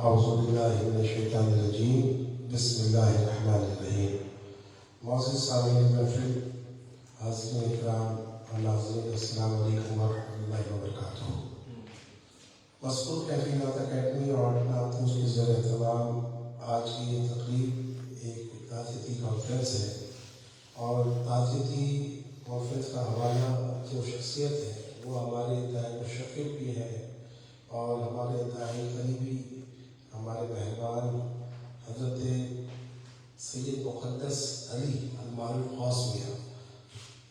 اعوذ باللہ من الشیطان الرجیم بسم اللہ الرحمن الرحیم۔ معزز سامعین محفل، حاضرین اکرام اور ناظرین، السلام علیکم ورحمۃ اللہ وبرکاتہ۔ مذکور کیفیت اکیڈمی اور ناتوس کے زیر اہتمام آج کی یہ تقریب ایک تعزیتی کانفرنس ہے، اور تعزیتی کانفرنس کا حوالہ جو شخصیت ہے وہ ہمارے داعی مشفق بھی ہے اور ہمارے داعی قریبی، ہمارے مہمان حضرت سید مقدس علی المعروف غوث میاں،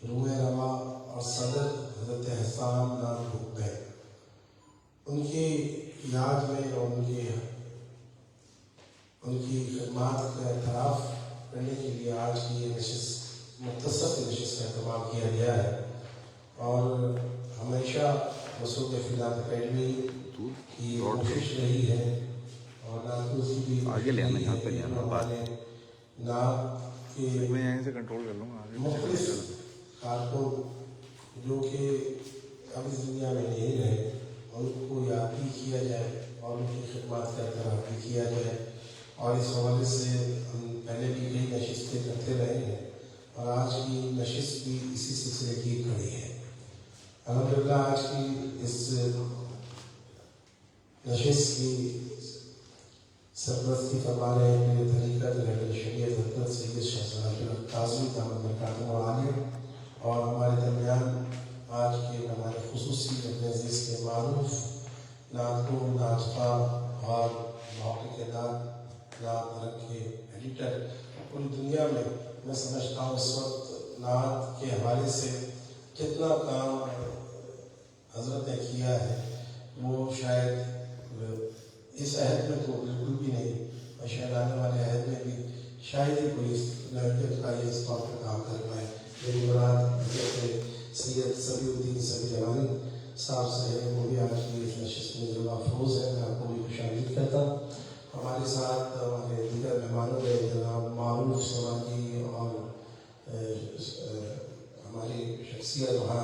روح روا اور صدر حضرت حسان نام حکمہ، ان کی یاد میں اور ان کی خدمات کا اعتراف کرنے کے لیے آج کی یہ نشست، مختصر نشست کا اہتمام کیا گیا ہے۔ اور ہمیشہ مسعود فیضان اکیڈمی کی کوشش رہی ہے اور ناتوس کی بھی مختلف کارکن جو کہ اب اس دنیا میں نہیں رہے، ان کو یاد بھی کیا جائے اور ان کی خدمات کا اعتراف بھی کیا جائے۔ اور اس حوالے سے ہم پہلے بھی کئی نشستیں کرتے رہے ہیں اور آج کی نشست بھی اسی سلسلے کی کڑی ہے۔ الحمدللہ آج کی اس نشست کی سرپرستی فرما رہے ہیں میرے طریقت رحمت شریعت حضرت سید شہزاد قاضی دامت برکاتہ عالیہ، اور ہمارے درمیان آج کے ہمارے خصوصی اپنے عزیز کے معروف نعت کو نعت خواہ اور محقق نعت نعت کے ایڈیٹر پوری دنیا میں سمجھتا ہوں اس وقت نعت کے حوالے سے جتنا کام حضرت نے کیا ہے وہ شاید اس عہد میں تو بالکل بھی نہیں، اور شاید آنے والے عہد میں بھی شاید ہی کوئی اس طور پر کام کر پائے۔ میری مراد حضرت سید سبی الدین سبی جوانی صاحب سے ہے، وہ بھی آج کی اس نشست میں جو محفوظ ہے، میں آپ کو بھی خوش آمدید کرتا ہوں۔ ہمارے ساتھ ہمارے دیگر مہمانوں میں جناب معروف سماجی اور ہماری شخصیت وہاں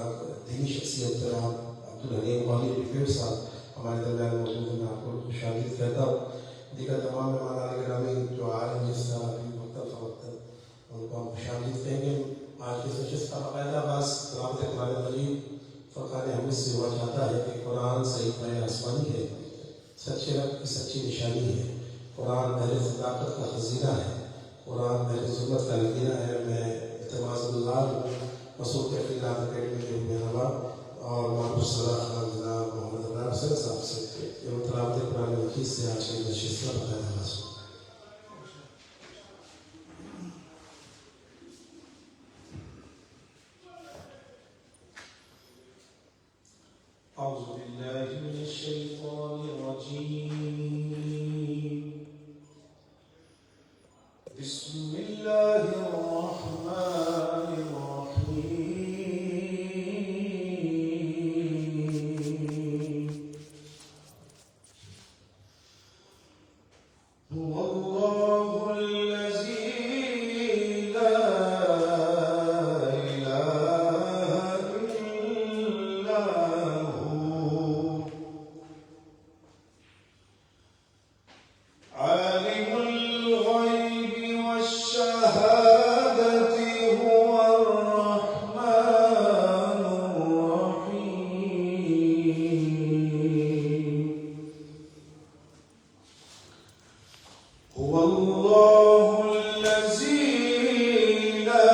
دینی شخصیت جناب عبدالحلیم غوری ڈپیٹ صاحب ہمارے درمیان موجود ہیں، میں آپ کو خوش آمدید کہتا ہوں۔ دیگر تمام مہمان گرامی جو آ رہے ہیں جس طرح ابھی وقت فوقت ان کو ہم خوش آمدید کہیں گے۔ آج کی نشست کا باقاعدہ باز تلاوت قرآن مجید فرقان حمید سے ہوا چاہتا ہے کہ قرآن صحیح ہے، آسمانی ہے، سچے رب کی سچی نشانی ہے، قرآن بحر صداقت کا خزینہ ہے، قرآن بحر ظلمت کا لگینہ ہے۔ میں اعتماد اللہ مسعود فیضان اکیڈمی کے مہربا اور معروف صلاح خان جناب محمد عمران حسین صاحب سے یہ تلاوت قرآن مجید سے آج کی نشست کا باقاعدہ باز ہو۔ اعوذ باللہ من الشیطان الرجیم، بسم اللہ الرحمن الرحیم۔ هو اللہ الذی لا الہ الا عالم الغیب والشہادة هو الرحمن الرحیم۔ هو اللہ الذی لا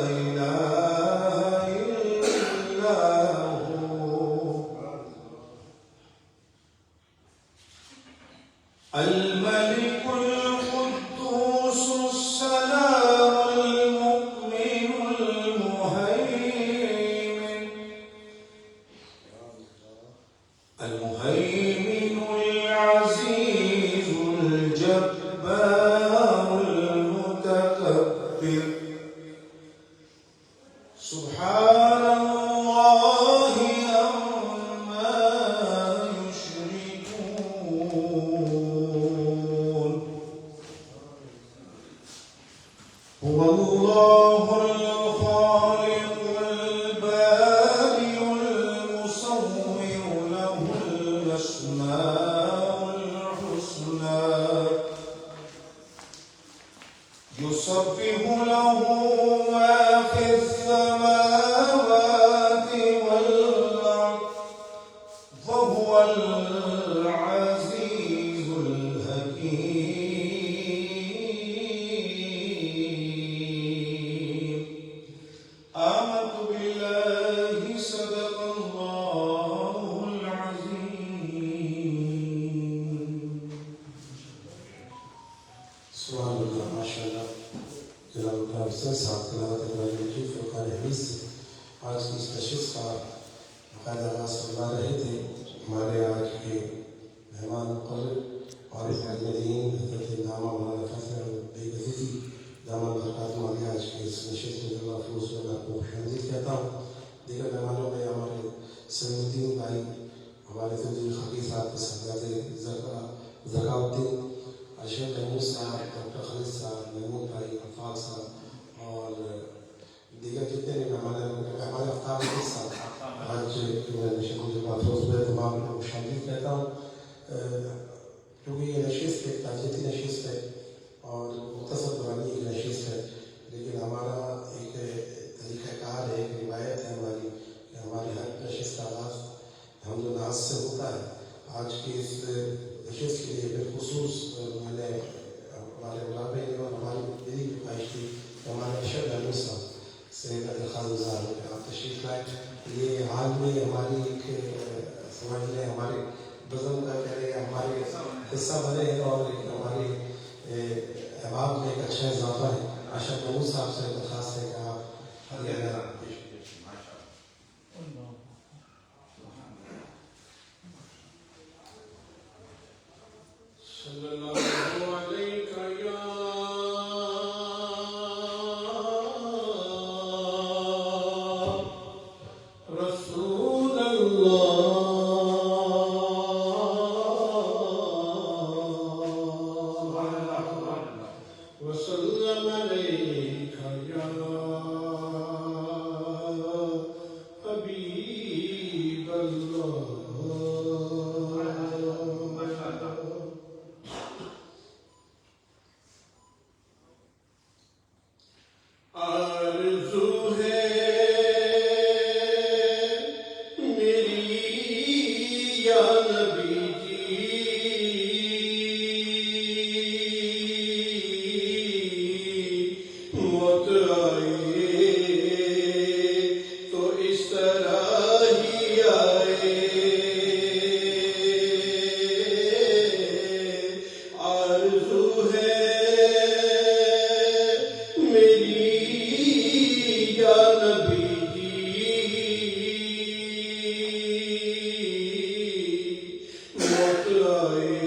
الہ الا الملك القدوس السلام المؤمن المهيمن العزيز الجبار المتكبر، سبحان الله عما يشركون۔ هو الله الخالق البارئ المصور له الأسماء الحسنى يسبح له ما في السماوات والأرض وهو العزيز الحكيم آمنت بالله صدق الله العظيم. سبحان اللہ، ماشاء اللہ. جناب پروفیسر صاحب تلاوت قرآن مجید فرقان حمید سے آج کی اس نشست کا باقاعدہ آغاز فرما رہے تھے. ہمارے آج کے مہمان مقرر اور عالم دین حضرت علامہ مولانا فضل احمد بے غزیزی دامت برکاتہ عالیہ آج کے اس نشست میں جلوہ افروز میں آپ کو خوشامدید کہتا ہوں. دیگر مہمانوں میں ہمارے سلیم الدین بھائی، ہمارے تنظیم خفیع صاحب کے صاحبزادے ذکا الدین، اشرف محمود صاحب، ڈاکٹر خالد صاحب، محمود بھائی، افاق صاحب اور دیگر جتنے بھی مہمان ہیں، مہمان افطار صاحب آج نشست میں جلوہ افروز میں تمام کو خوشامدید کہتا ہوں. کیونکہ یہ نشست ایک تاجیتی نشست ہے اور مختصر دورانی ایک نشست ہے، لیکن ہمارا ایک طریقہ کار ہے، ایک روایت ہے ہماری کہ ہماری ہر نشست کا آغاز حمد و ناز سے ہوتا ہے. آج کی اس نشست کے لیے بالخصوص میں نے ہمارے علامہ نے اور ہماری میری بھی خواہش تھی کہ ہمارے اشرف محمود صاحب سے درخواست گزار ہوں کہ آپ تشریف لائیں. یہ حال میں ہماری ایک سمجھ لیں ہمارے بزم کا کرے ہمارے حصہ بنے اور ایک ہمارے احباب میں ایک اچھا اضافہ ہے. اشرف محمود صاحب سے درخواست ہے کہ آپ صلی اللہ علیہ یا رسول اللہ وسلم علیک یا حبیب اللہ. آرزو ہے میری یا نبی جی، موت آئے تو اس طرح ہی آئے. آرزو ہے میری یا نبی جی، موت آئے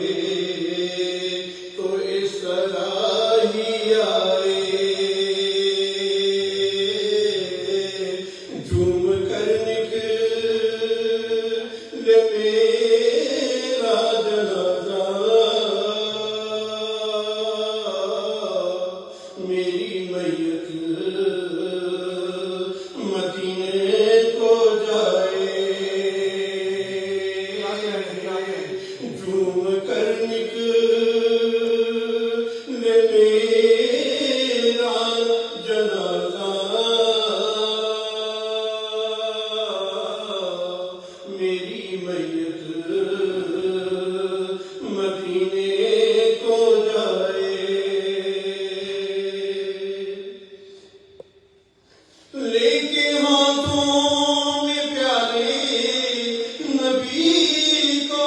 تو اس طرح ہی آئے. جھوم کر نکلے میرا جنازہ، میری میت مدینے کو جائے. جھوم کر نکلے میرا جنازہ، میری میت مدینے کو جائے. لے کے ہاتھوں میں پیالے نبی کو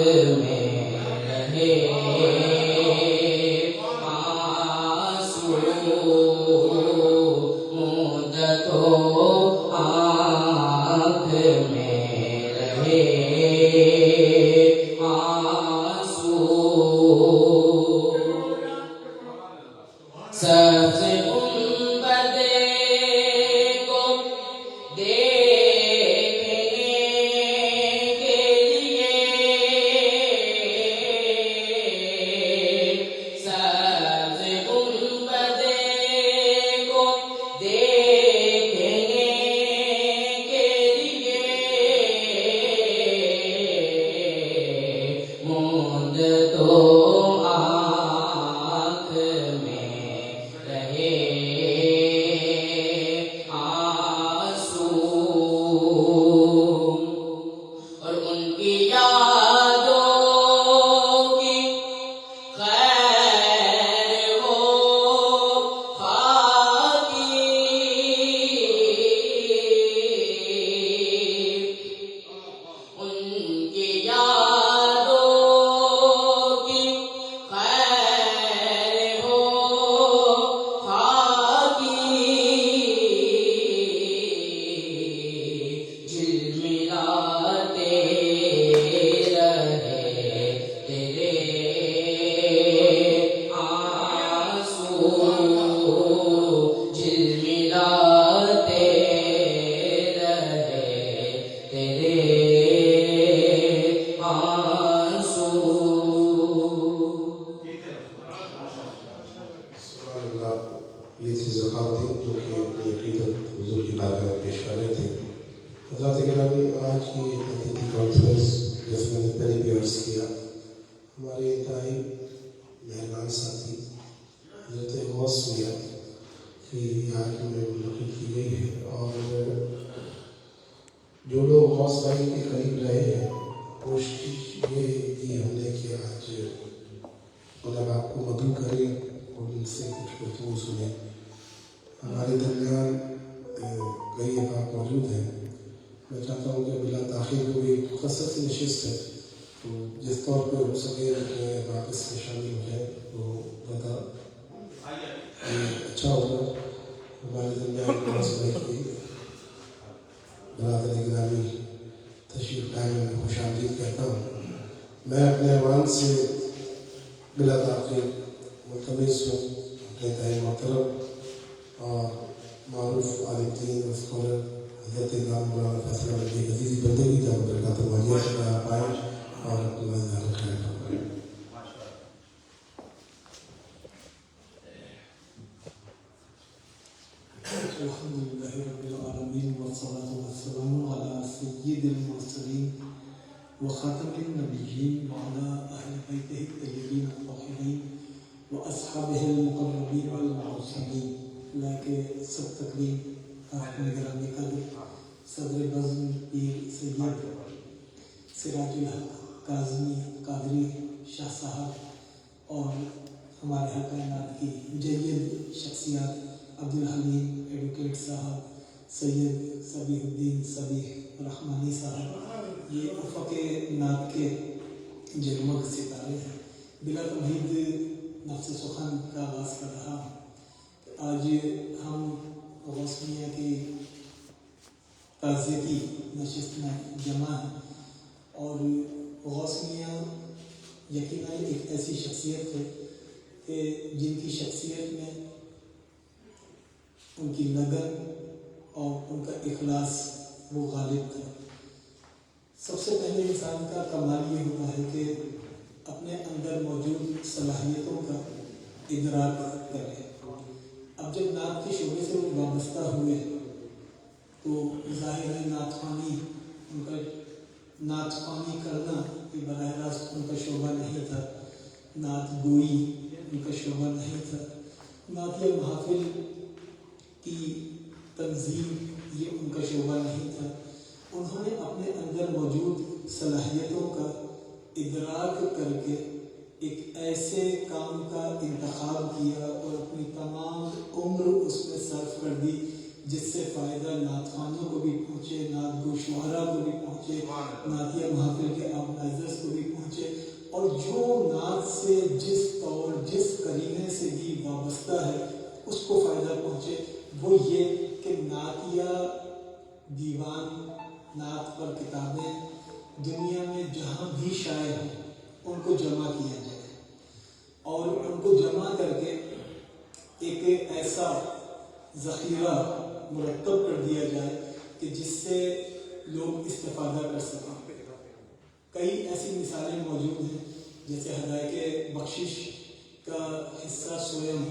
میں رہے آنسو مدتوں آنکھ میں رہے آنسو سبز گنبدے کو دیکھنے کے لیے سبز گنبدے کو دیکھنے کے لیے موند تو آنکھ میں رہے آنسو اور ان کی یادوں کی خیر ہو خاکی ان کی یادوں کی خیر ہو خاکی جھلملاتے رہے تیرے آنسو جھلملاتے رہے تیرے آنسو سبحان اللہ. یہ تھی زکوٰۃ جو کہ اپنی عقیدت حضور کی بارگاہ میں پیش کر رہے تھے. حضرات گرامی، آج کی عقیدتی کانفرنس جس میں نے پہلے بھی عرض کیا، ہمارے انتہائی مہربان ساتھی حضرت غوث میاں کی یاد میں منعقد کی گئی ہے. اور جو لوگ غوث بھائی کے قریب رہے ہیں، کوشش یہ کی ہم نے کہ آج مطلب آپ کو مدعو کریں اور ان سے کچھ گفتگو سنیں. ہمارے درمیان کئی احباب موجود ہیں. میں چاہتا ہوں کہ بلا تاخیر کو بھی مخصص نشست ہے، تو جس طور پہ ہو سکے کہ احباب اس میں شامل ہو جائیں تو زیادہ اچھا ہوگا. ہمارے درمیان غوث بھائی کی برادر گرامی تشریف لائے میں خوش آمدید کہتا ہوں. میں اپنے ایوان سے بلا تاخیر ملتمس ہوں اپنے انتہائی محترم اور معروف عالم دین اور اسکالر حضرت امام مولانا فیصل احمد عزیزی بندگی کا برکات مالیہ سے آپ آئیں اور اپنے مزدار خیر فرمائیں. الحمد لله رب العالمين والصلاة والسلام على سيد المرسلين وخاتم النبيين وعلى أهل بيته الطيبين الطاهرين وأصحابه المقربين والمعصومين. لكن سب تقريب آپ نگرانی قدر صدر بزم پیر سید سراج الحق کاظمی قادری شاہ صاحب اور ہمارے حق کائنات کی جید شخصیات عبدالحلیم ایڈوکیٹ صاحب، سید صبیح الدین صبیح رحمانی صاحب، یہ افق نعت کے جگمگ ستارے ہیں. بلا تمہید نفس سخن کا آغاز کر رہا ہوں. آج ہم غوث میاں کی تعزیتی نشست میں جمع ہیں اور غوث میاں یقیناً ایک ایسی شخصیت ہے کہ جن کی شخصیت میں ان کی لگن اور ان کا اخلاص وہ غالب تھا. سب سے پہلے انسان کا کمال یہ ہوتا ہے کہ اپنے اندر موجود صلاحیتوں کا ادراک کرے. اب جب نعت کے شعبے سے وہ وابستہ ہوئے تو ظاہر ہے نعت خوانی کرنا یہ براہ راست ان کا شعبہ نہیں تھا. نعت گوئی ان کا شعبہ نہیں تھا. نعتیہ محافل کی تنظیم یہ ان کا شعبہ نہیں تھا. انہوں نے اپنے اندر موجود صلاحیتوں کا ادراک کر کے ایک ایسے کام کا انتخاب کیا اور اپنی تمام عمر اس میں صرف کر دی جس سے فائدہ نعت خوانوں کو بھی پہنچے، نعت گو شعراء کو بھی پہنچے، نعتیہ محافل کے آرگنائزرز کو بھی پہنچے وابستہ ہے اس کو فائدہ پہنچے، وہ یہ کہ نعتیہ دیوان، نعت پر کتابیں دنیا میں جہاں بھی شائع ہیں ان کو جمع کیا جائے اور ان کو جمع کر کے ایک ایسا ذخیرہ مرتب کر دیا جائے کہ جس سے لوگ استفادہ کر سکیں۔ کئی ایسی مثالیں موجود ہیں، جیسے ہدایت بخشش کا حصہ سوئم،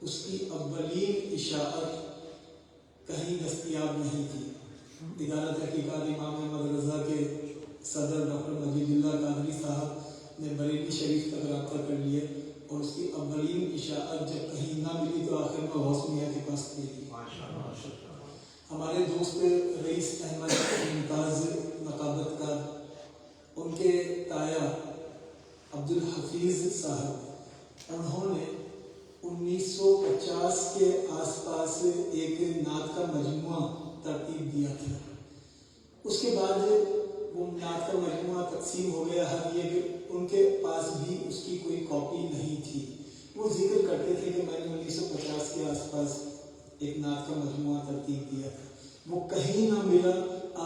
اس کی اولین اشاعت کہیں دستیاب نہیں تھی۔ ادارہ تحقیقات امام احمد رضا کے صدر ڈاکٹر مجید اللہ قادری صاحب نے بریلی شریف تک رابطہ کر لیا اور اس کی اولین اشاعت جب کہیں نہ ملی تو آخر میں غوث میاں کے پاس گئی۔ ہمارے دوست رئیس احمد ممتاز نقابت کار، ان کے تایا عبدالحفیظ صاحب، انہوں نے 1950 کے آس پاس ایک نعت کا مجموعہ ترتیب دیا تھا۔ اس کے بعد وہ نعت کا مجموعہ تقسیم ہو گیا، حد یہ کہ ان کے پاس بھی اس کی کوئی کاپی نہیں تھی۔ وہ ذکر کرتے تھے کہ میں نے 1950 کے آس پاس ایک نعت کا مجموعہ ترتیب دیا تھا، وہ کہیں نہ ملا،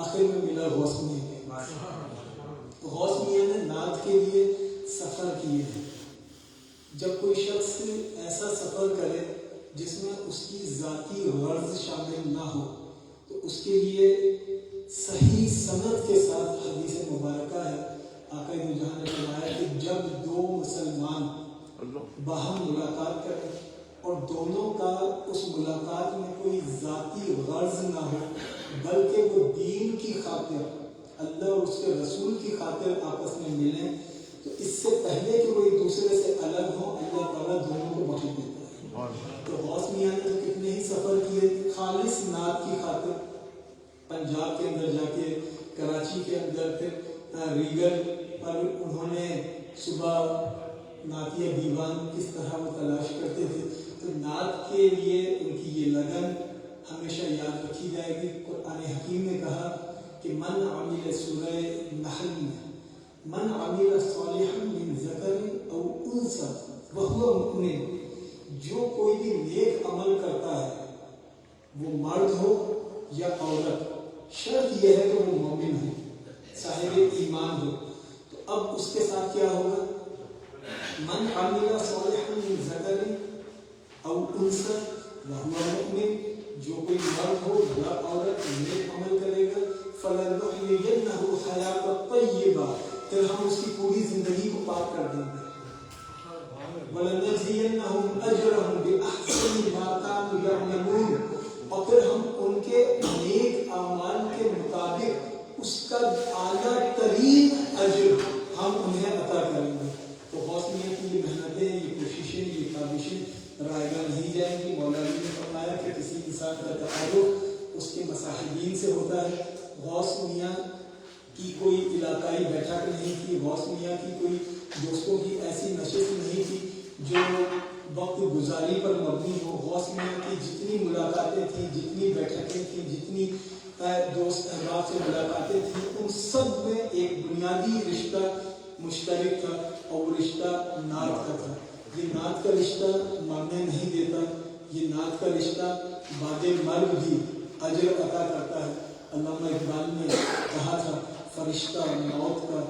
آخر میں ملا غوث میاں کے پاس۔ غوث میاں نے نعت کے لیے سفر کیے ہیں۔ جب کوئی شخص ایسا سفر کرے جس میں اس کی ذاتی غرض شامل نہ ہو تو اس کے لیے صحیح سند کے ساتھ حدیث مبارکہ ہے، آقا دو جہاں نے فرمایا کہ جب دو مسلمان باہم ملاقات کریں اور دونوں کا اس ملاقات میں کوئی ذاتی غرض نہ ہو بلکہ وہ دین کی خاطر، اللہ اور اس کے رسول کی خاطر آپس میں ملیں، تو اس سے پہلے کہ وہ ایک دوسرے سے الگ ہوں اللہ تعالیٰ دونوں کو بخش دیتا ہے۔ تو غوث میاں نے تو کتنے ہی سفر کیے خالص نعت کی خاطر، پنجاب کے اندر جا کے، کراچی کے اندر، پھر ریگل پر انہوں نے صبح نعتیہ دیوان کس طرح وہ تلاش کرتے تھے۔ تو نعت کے لیے ان کی یہ لگن ہمیشہ یاد رکھی جائے گی۔ قرآن حکیم نے کہا کہ من عمل سورہ نحل میں من عمل صالحا من ذکر او انثى وهو مؤمن، جو کوئی بھی نیک عمل کرتا ہے وہ مرد ہو یا عورت، شرط یہ ہے کہ وہ مومن ہو، صاحب ایمان ہو۔ تو اب اس کے ساتھ کیا ہوگا؟ من عمل صالحا من ذکر او انثى وهو مؤمن، جو کوئی مرد ہو یا عورت نیک عمل کرے گا، فلنحيينه حیاۃ طیبہ، پھر ہم اس کی پوری زندگی کو پاک کر دیں گے۔ وَلَنَجْزِيَنَّهُمْ أَجْرَهُمْ بِأَحْسَنِ مَا كَانُوا يَعْمَلُونَ، اور پھر ہم ان کے نیک اعمال کے مطابق اس کا اعلیٰ ترین اجر ہم انہیں عطا کریں گے۔ تو غوث میاں کی یہ محنتیں، یہ کوششیں، یہ کاوشیں رائے گاہ نہیں جائیں گی۔ مولانا نے فرمایا کہ کسی انسان کا تعلق اس کے مصاحبین سے ہوتا ہے۔ غوث میاں کی کوئی علاقائی بیٹھک نہیں تھی، غوث میاں کی کوئی دوستوں کی ایسی نشست نہیں تھی جو وقت گزاری پر مبنی ہو۔ غوث میاں کی جتنی ملاقاتیں تھیں، جتنی بیٹھکیں تھیں، جتنی دوست احباب سے ملاقاتیں تھیں، ان سب میں ایک بنیادی رشتہ مشترک تھا اور وہ رشتہ نعت کا تھا۔ یہ نعت کا رشتہ مرنے نہیں دیتا، یہ نعت کا رشتہ بعد مرگ بھی اجر عطا کرتا ہے۔ علامہ اقبال نے کہا تھا فرشتہ موت کا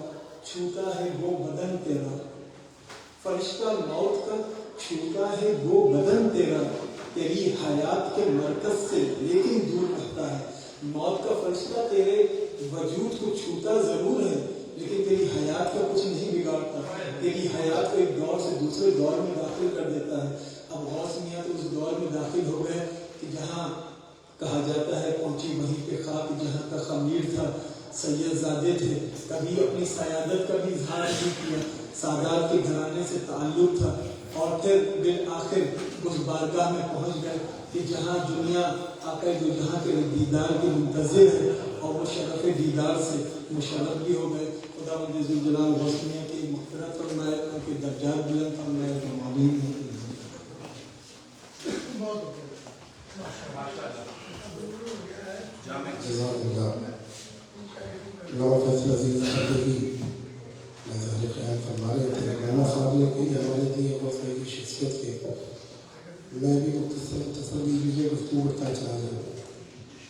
چھوٹا ہے وہ بدن تیرا، فرشتہ موت کا چھوٹا ہے وہ بدن تیرا، تیری حیات کے مرکز سے لیکن دور رہتا ہے۔ موت کا فرشتہ تیرے وجود کو چھوتا ضرور ہے لیکن تیری حیات کا کچھ نہیں بگاڑتا، تیری حیات کو ایک دور سے دوسرے دور میں داخل کر دیتا ہے۔ اب غوث میاں تو اس دور میں داخل ہو گئے کہ جہاں کہا جاتا ہے پہنچی وہیں پہ خاک جہاں کا خمیر تھا، سید زادے تھے، کبھی اپنی سیادت کا بھی اظہار نہیں کیا، سادات کے گھرانے سے تعلق تھا، اور پھر بالآخر اس بارگاہ میں پہنچ گئے کہ جہاں دنیا آقا دو جہاں کے دیدار کے منتظر ہے، اور وہ شرف دیدار سے مشرف بھی ہو گئے۔ خدا مند ذوالجلال غوث میاں کی مغفرت فرمائے، ان کے درجات بلند فرمائے، آمین۔ جزاک اللہ اللہ فیصل عزیز صدیقی نظر خیال فرما رہے تھے۔ مولانا صاحب نے کوئی حوالے دیے غوث کی شخصیت کے میں بھی مختصر لیجیے گفتگو کرتا چلا جاؤں.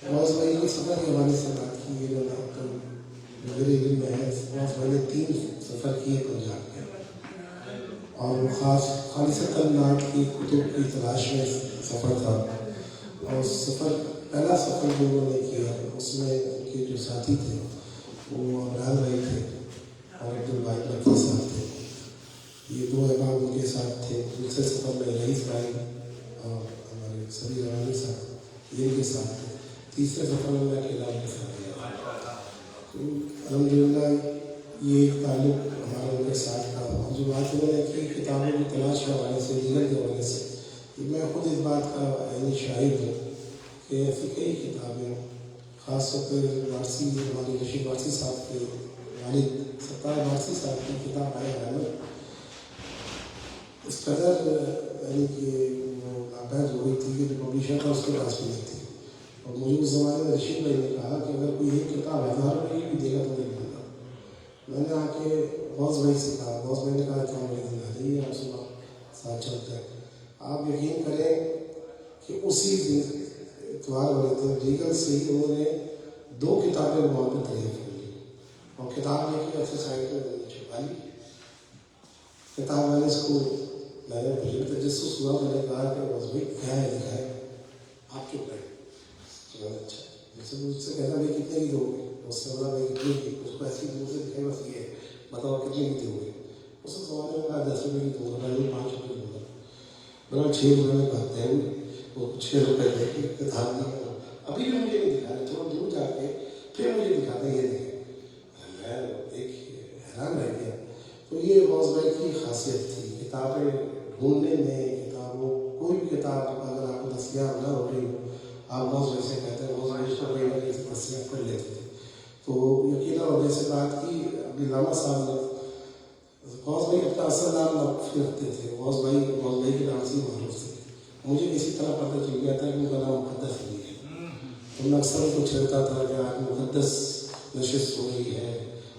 غوث بھائی کے سفر کے حوالے سے بات کی ہے. تو میرے علم میں ہے غوث بھائی نے 3 سفر کیے پنجاب کے, اور وہ خالصتاً نعت کی کتب کی تلاش میں سفر تھا. اور پہلا سفر جو انہوں نے کیا اس میں ان کے جو ساتھی تھے وہ عمران بھائی تھے اور عبدالباقی مکی صاحب تھے. یہ 2 احباب ان کے ساتھ تھے. دوسرے سفر میں رئیس بھائی اور ہمارے سبھی روانی صاحب یہ ان کے ساتھ تھے. تیسرے سفر میں اکیلا ان کے ساتھ گیا. تو الحمد للہ یہ ایک تعلق ہمارا ان کے ساتھ تھا. اور جو بات انہوں نے کی کتابوں کی تلاش کے حوالے سے, دیگر کے حوالے سے, میں خود اس بات کا عینی شاہد ہوں کہ ایسی کئی کتابیں خاص طور پہ وارسی, ہمارے رشید وارسی صاحب کے والد ستار وارسی صاحب کی کتاب آئے احمد اس قدر یعنی کہ وہ ناپید ہو گئی تھی کہ جو پبلیشر تھا اس کے پاس بھی نہیں تھی. اور مجھے اس زمانے میں رشید بھائی نے کہا کہ اگر کوئی ایک کتاب 1000 روپئے کی بھی دے گا تو نہیں دوں گا. میں نے آ کے غوث بھائی سے کہا, غوث بھائی نے کہا کہ ہم میری دن آ جائیے, آپ صبح ساتھ چلتے ہیں. آپ یقین کریں کہ اسی دن اتوار والے دن ریگل سے ہی انہوں نے 2 کتابیں وہاں پہ تیار کر لی. اور کتاب لے کے ایکسرسائز میں نے چھپا لی. کتاب والے اس کو میں نے مجھے تجسس ہوا. میں نے کہا کہ غوث بھائی کیا ہے دکھائے, آپ چپ رہے. اچھا مجھ سے کہنا بھائی کتنے کی دو گے؟ اس سے بولا بھائی کتنے کی. اس کو ایسی دور سے دکھائی بس یہ ہے, بتاؤ کتنے کی دو گے؟ اس نے زمانے میں کہا 10 روپئے کی دوں گا. میں 5 روپئے کی دوں گا. بولا 6 روپئے میں کہتے ہیں وہ 6 روپئے دے کے کتاب نہیں. ابھی بھی مجھے نہیں دکھا رہے, تھوڑا دور جا کے پھر مجھے دکھاتے ہیں یہ دیکھیں. میں ایک حیران رہ گیا. تو یہ غوث بھائی کی خاصیت تھی کتابیں ڈھونڈنے میں. کتابوں کوئی بھی کتاب اگر آپ کو دستیاب نہ ہو رہی ہو, آپ غوث بھائی سے کہتے ہیں, غوث بھائی اس کو کئی بار دستیاب کر لیتے تھے. تو یقینا وجہ سے بات کی ابھی علامہ صاحب نے. غوث بھائی اپنا اصل نام نقفی رکھتے تھے. غوث بھائی کے نام سے معروف تھے. مجھے کسی طرح پتہ چل گیا تھا کہ ان کا نام مقدس نہیں ہے. تو میں اکثر کو چھیڑتا تھا کہ آج مقدس نشست ہو رہی ہے,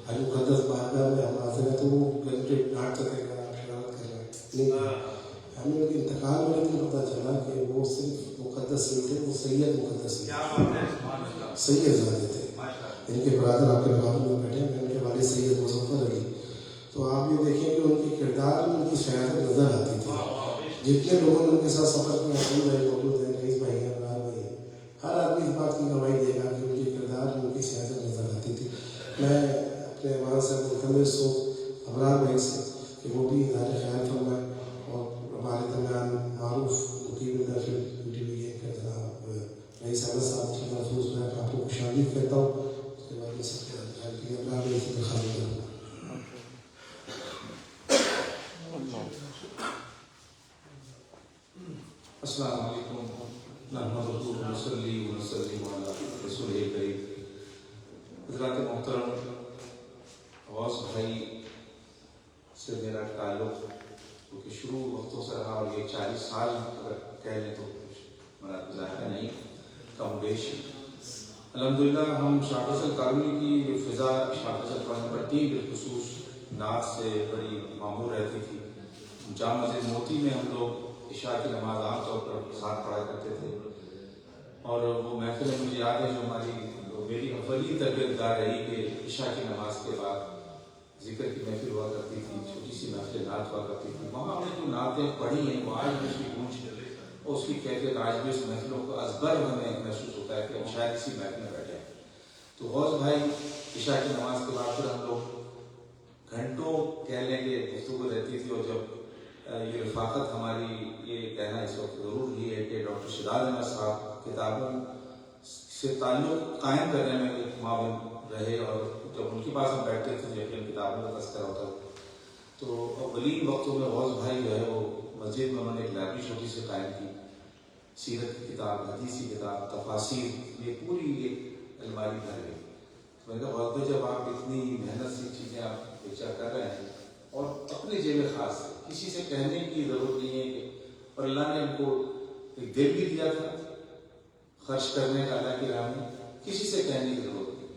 آج مقدس بارگاہ میں ہم حاضر ہیں. تو وہ گھنٹے ڈانٹتے تھے کہ آپ شرارت کر رہے ہیں. نہیں, ہمیں ان کے انتقال میں نہیں پتہ چلا کہ وہ صرف مقدس نہیں تھے, وہ سید مقدس سید زادے تھے. ان کے برادر آپ کے مقابلے میں بیٹھے ہیں, ان کے والد سید مظفر علی. تو آپ یہ دیکھیں کہ ان کے کردار میں ان کی شہادت نظر آتی تھی. جتنے لوگوں نے ان کے ساتھ سفر کیا, حسین بھائی موجود ہیں, رئیس بھائی ہیں, عمران بھائی ہیں, ہر آدمی اس بات کی گواہی دے گا کہ ان کے کردار میں ان کی شہادت نظر آتی تھی. میں اپنے وہاں سے ملتمس ہوں عمران بھائی سے کہ وہ بھی ادارے خیال فرمائیں. اور ہمارے درمیان معروف مقیم محفل UTV کے جناب رئیس احمد صاحب کی محفوظ میں آپ کو خوش آمدید کہتا ہوں. اس کے بعد میں سب کے عمران بھائی سے دکھائی کروں گا. السلام علیکم. نحمدہ و نصلی و نسلم علی رسول کریم. حضرات محترم, غوث بھائی سے میرا تعلق کیونکہ شروع وقتوں سے رہا, اور یہ 40 سال اگر کہہ لیں تو میرا ذائقہ نہیں, کم بیش. الحمدللہ ہم شاہ فیصل کالونی کی فضا شاہ فیصل کالونی نمبر 3 بالخصوص نعت سے بڑی معمور رہتی تھی. جامع مسجد موتی میں ہم لوگ عشاء کی نماز عام طور پر ساتھ پڑھا کرتے تھے. اور وہ محفل مجھے یاد ہے جو میری اولی تربیت گاہ رہی کہ عشاء کی نماز کے بعد ذکر کی محفل ہوا کرتی تھی, چھوٹی سی محفل نعت ہوا کرتی تھی. وہاں ہم نے جو نعتیں پڑھی ہیں وہ آج بھی اس کی گونج اور اس کی کیفیت آج بھی اس محفلوں کو ازبر ہمیں محسوس ہوتا ہے کہ ہم شاید اسی محفل میں بیٹھے ہیں. تو غوث بھائی عشاء کی نماز کے بعد پھر ہم لوگ گھنٹوں کہہ لیں کہ گفتگو رہتی تھی. اور جب یہ رفاقت ہماری, یہ کہنا اس وقت ضرور ہی ہے کہ ڈاکٹر شداد احمد صاحب کتابوں سے تعلق قائم کرنے میں ایک معاون رہے. اور جب ان کے پاس ہم بیٹھتے تھے جب ان کتابوں کا تذکرہ ہوتا تھا تو اولین وقتوں میں غوث بھائی جو ہے وہ مسجد میں انہوں نے ایک لائبریری چھوٹی سے قائم کی. سیرت کی کتاب, حدیث کی کتاب, تفاسیر, یہ پوری ایک الماری بھر گئی. تو میں نے کہا غوث بھائی جب آپ اتنی محنت سے چیزیں آپ بیچا کر رہے ہیں اور اپنے جیب خاص سے, کسی سے کہنے کی ضرورت نہیں ہے کہ, اور اللہ نے ان کو ایک دل بھی دیا تھا خرچ کرنے کا اللہ کی راہ میں, کسی سے کہنے کی ضرورت نہیں.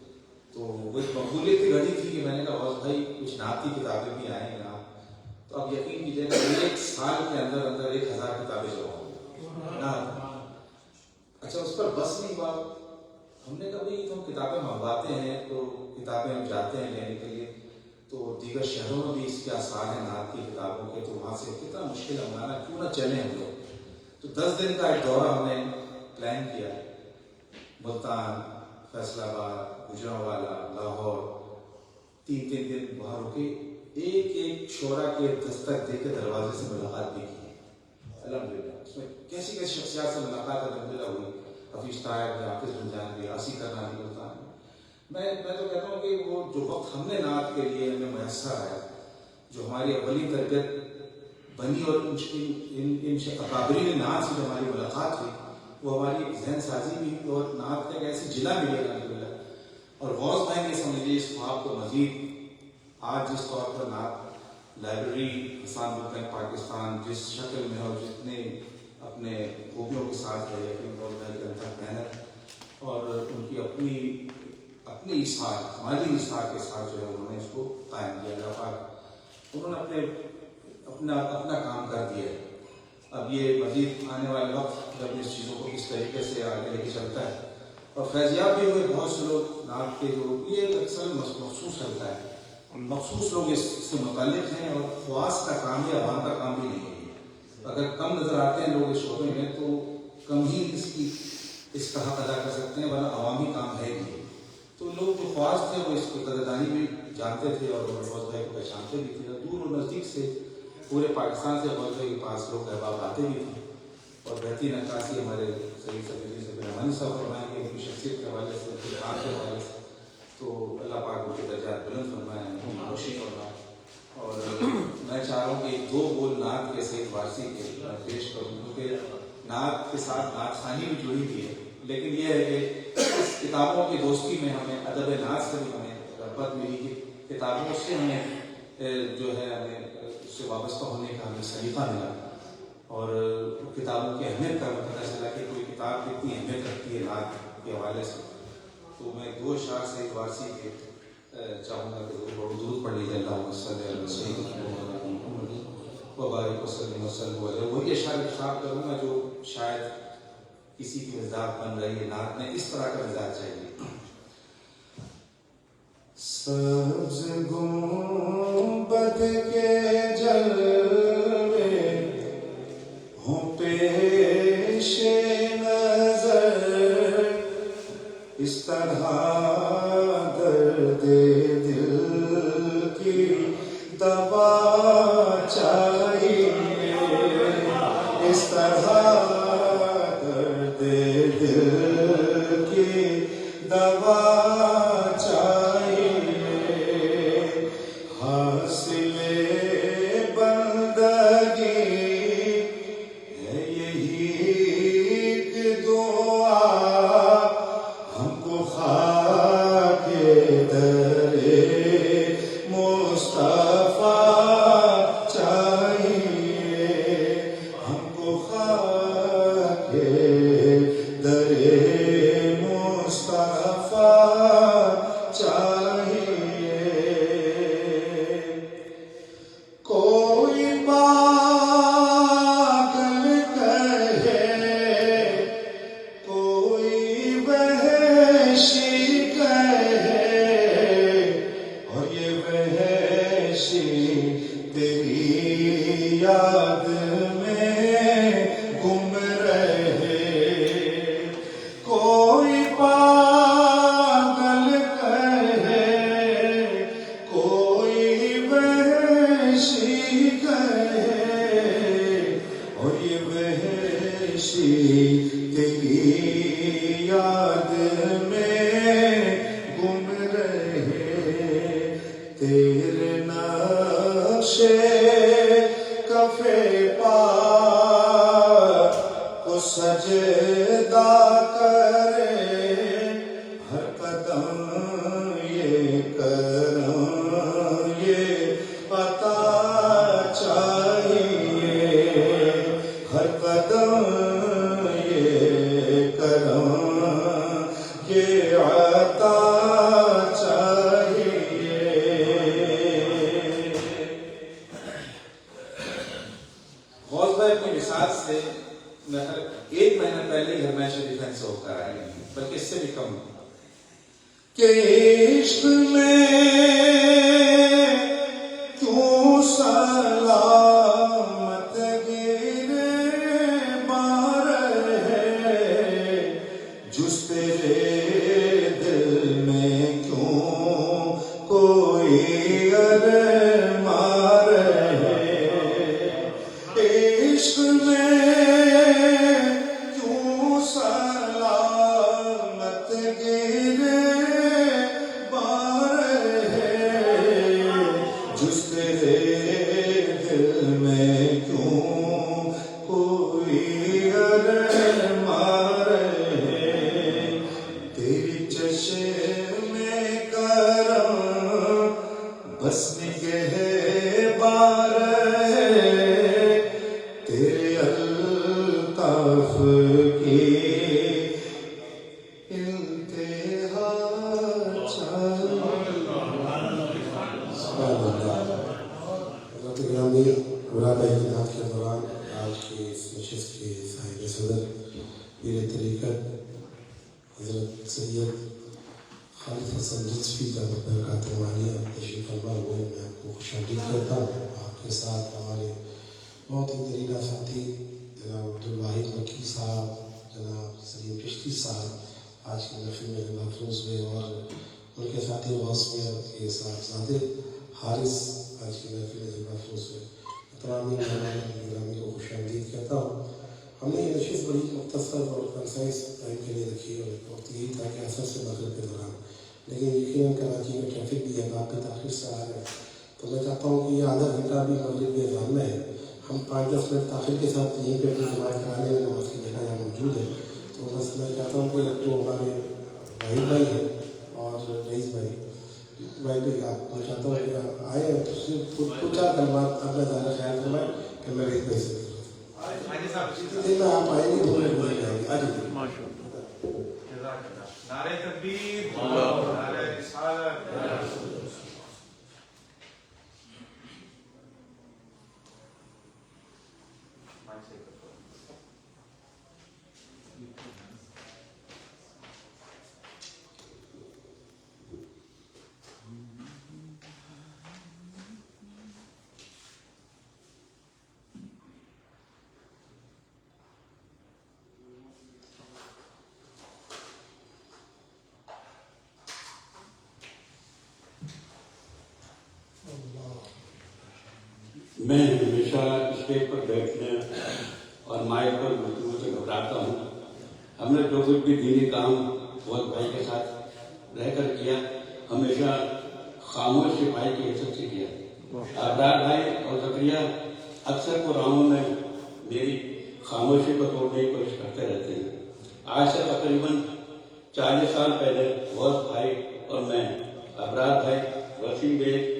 تو وہ ایک مقبولیت کی گھڑی تھی کہ میں نے کہا غوث بھائی کچھ نعت کی کتابیں بھی آئیں یہاں. تو اب یقین کیجیے گا 1 سال کے اندر 1000 کتابیں جمع ہوں گی. اچھا اس پر بس نہیں ہوا. ہم نے کبھی تو کتابیں منگواتے ہیں تو کتابیں ہم جاتے ہیں لینے کے لیے تو دیگر شہروں میں بھی اس کے آثار ہیں نعت کی کتابوں کے, تو وہاں سے کتنا مشکل ہے منگانا, کیوں نہ چلیں ہم لوگ. تو 10 دن کا ایک دورہ ہم نے پلان کیا, ملتان, فیصل آباد, گجرانوالہ, لاہور, 3 دن وہاں رکے. ایک شعرا کے دستک دے کے دروازے سے ملاقات بھی کی الحمدللہ. اس میں کیسی کیسی شخصیات سے ملاقات الحمدللہ ہوئی, حفیظ طاہر, حافظ رمضان بھی, آسی کرنانی ملتان. میں تو کہتا ہوں کہ وہ جو وقت ہم نے نعت کے لیے ہمیں میسر آیا, جو ہماری اولی تربیت بنی اور ان اکابرین نعت سے جو ہماری ملاقات ہوئی, وہ ہماری ذہن سازی بھی اور نعت کا ایک ایسی جلا ملی الحمدللہ. اور غوث بھائی نے سمجھیے اس خواب کو مزید آج جس طور پر نعت لائبریری حسان بک پاکستان جس شکل میں اور جتنے اپنے خوبیوں کے ساتھ رہے, اپنی غوث بھائی کی انتھک محنت اور ان کی اپنی اصحار, مالی اصحار کے ساتھ جو ہے انہوں نے اس کو قائم کیا. اللہ پاک انہوں نے اپنا کام کر دیا ہے. اب یہ مزید آنے والے وقت جب اس چیزوں کو کس طریقے سے آگے لے کے چلتا ہے, اور فیضیاب بھی ہوئے بہت سے لوگ نعت کے جو یہ اکثر مخصوص چلتا ہے, مخصوص لوگ اس سے متعلق ہیں, اور خواص کا کام یا عوام کا کام بھی نہیں ہے. اگر کم نظر آتے ہیں لوگ اس شعبے میں تو کم ہی اس کا حق ادا کر سکتے ہیں, ورنہ عوامی کام ہے بھی. تو لوگ جو خواص تھے وہ اس کی قدردانی بھی جانتے تھے اور غوث بھائی کو پہچانتے بھی تھے. دور اور نزدیک سے پورے پاکستان سے غوث بھائی کے پاس لوگ احباب آتے بھی تھے. اور بہترین عکاسی ہمارے سید سفیدی سے رحمانی صاحب فرمائیں گے ان کی شخصیت کے حوالے سے, ان کے کام کے حوالے سے. تو اللہ پاک ان کے درجات بلند فرمائیں, ان کی روشنی فرمائیں. اور میں چاہ رہا ہوں کہ 2 بول نعت کے سید وارسی کے میں پیش کروں, کیونکہ نعت کے ساتھ نعت خوانی بھی جڑی ہوئی ہے. لیکن یہ ہے کہ اس کتابوں کی دوستی میں ہمیں ادب نعت سے بھی ہمیں رغبت ملی کہ کتابوں سے ہمیں جو ہے ہمیں اس سے وابستہ ہونے کا ہمیں سلیقہ ملا, اور کتابوں کی اہمیت کا پتہ چلا کہ کوئی کتاب کتنی اہمیت رکھتی ہے نعت کے حوالے سے. تو میں 2 اشعار سید وارسی کے چاہوں گا کہ درود پڑھ لیجیے. اللہم صلی علی سیدنا محمد وبارک وسلم وسلم علیہ. وہی اشعار انتخاب کروں گا جو شاید کسی کی مزاج بن رہی ہے. نعت میں اس طرح کا مزاج چاہیے. سبز گنبد کے جلوے ہوں پیش نظر, اس طرح درد دل کی دوا چاہیے, اس طرح درد دل کی دوا ایک مہینہ پہلے گھر میں شریفین سے ہو کر آئے ہیں، بلکہ اس سے بھی کم. کہ عشق میں کیوں سلامت گرے بار ہے، جس تیرے دل میں کیوں کوئی ارمان ہے. عشق میں کیوں سلامت گرے جس تیرے دل میں کیوں کوئی ارمان ہے. تیری چشم کرم بس نگہبان ہے، تیرے الطاف کی انتہا حضرت گرامی مراد اعتماد کے دوران آج کی اس نشست کے صاحب صدر پیر طریقت حضرت سید خالد حسن لطفی کا برکات روحانیہ تشریف فرما ہوئے. میں آپ کو خوش آمدید کرتا ہوں. آپ کے ساتھ ہمارے بہت ہی دریدہ ساتھی جناب عبدالواحد مکی صاحب، جناب سلیم چشتی صاحب آج کے محفل میں محفوظ ہوئے، اور ان کے ساتھی غوث میں کے صاحبزادے حارث آج کی محفل میں محفوظ ہوئے. تمام گرامی کو خوش آمدید کہتا ہوں. ہم نے یہ نشست بڑی مختصر اور کنسائز ٹائم کے لیے رکھی، اور وقت یہی تھا کہ اثر سے مغرب کے دوران، لیکن یقیناً کراچی میں ٹریفک بھی ہے، آپ بھی تاخیر سے آ رہے ہیں، تو میں چاہتا ہوں کہ یہ آدھا گھنٹہ بھی مغرب کے اذان میں ہے. ہم 5-10 منٹ تاخیر کے ساتھ یہیں پہ اپنی جماعت کرانے میں نماز کی جگہ یہاں موجود ہے. تو بس میں چاہتا ہوں کہ تو ہمارے واحد بھائی ہیں اور رئیس بھائی آپ میں چاہتا ہوں کہ آئے کچھ چار کلمات اپنا زیادہ خیال کروائیں کہ میں رئیس بھائی سے میں آپ آئیں گے 2 منٹ میں جائیں گے. آج نعرہ تکبیر، نعرہ رسالت. میں ہمیشہ اسٹیج پر بیٹھنے اور مائک پر گفتگو سے گھبراتا ہوں. ہم نے جو کچھ بھی دینی کام بہت بھائی کے ساتھ رہ کر کیا، ہمیشہ خاموش سپاہی کی حیثیت سے کیا. آبدار بھائی اور زکریا اکثر پراموں میں میری خاموشی کو توڑنے کی کوشش کرتے رہتے ہیں. آج سے تقریباً 40 سال پہلے غوث بھائی اور میں، ابرار بھائی، وسیم بیگ